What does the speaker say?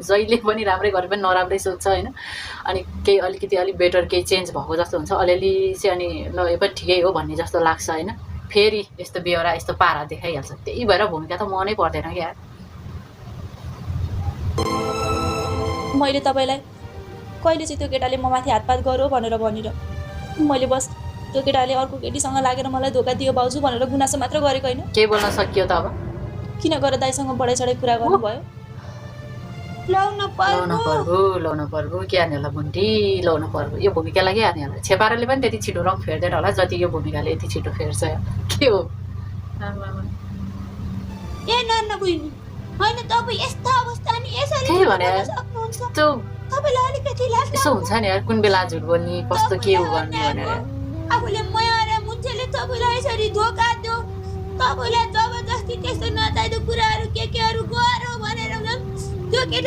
जहिले पनि राम्रै गरे पनि नराम्रै सोच्छ हैन। अनि केही अलिकति अलि बेटर केही चेन्ज भएको जस्तो हुन्छ, अलिअलि चाहिँ अनि ल यो पनि ठिकै हो भन्ने जस्तो लाग्छ हैन। फेरि यस्तो बेहोरा यस्तो पारा देखाइहाल्छ। त्यही भएर भूमिका त मनै पर्दैन क्या। मैले तपाईलाई कहिले चाहिँ त्यो केटाले म माथि हातपात गरो भनेर भनिर, मैले बस त्यो केटाले अर्को केटीसँग लागेर मलाई धोका दियो भाउजू भनेर गुनासो मात्र गरेको हैन। के बोल्न सकियो त अब? किन गएर दाइसँग बढाइ चढाइ कुरा गर्नुभयो? लाउन पर्बो के हान्यो होला बुन्टी, लाउन पर्बो। यो भूमिकालाई के हान्यो होला? छेपाराले पनि त्यति छिटो रङ फेर्दैन होला जति यो भूमिकाले यति छिटो फेर्छ। के हो? ए नान्न बहिनी, हैन तपाई यस्ता अवस्था नि यसरी के भने सक्नुहुन्छ? त्यो तपाईलाई अलिकति लाज यसो हुन्छ नि यार, कुन बेला झुट बोल्ने कस्तो के हो गर्ने भनेर। आफूले माया र मुन्छेले तपाईलाई यसरी धोका दियो, तपाईलाई जबरजस्ती त्यस्तो नचाहिँदो कुराहरू केहरू गर्यो भनेर त्यो केटा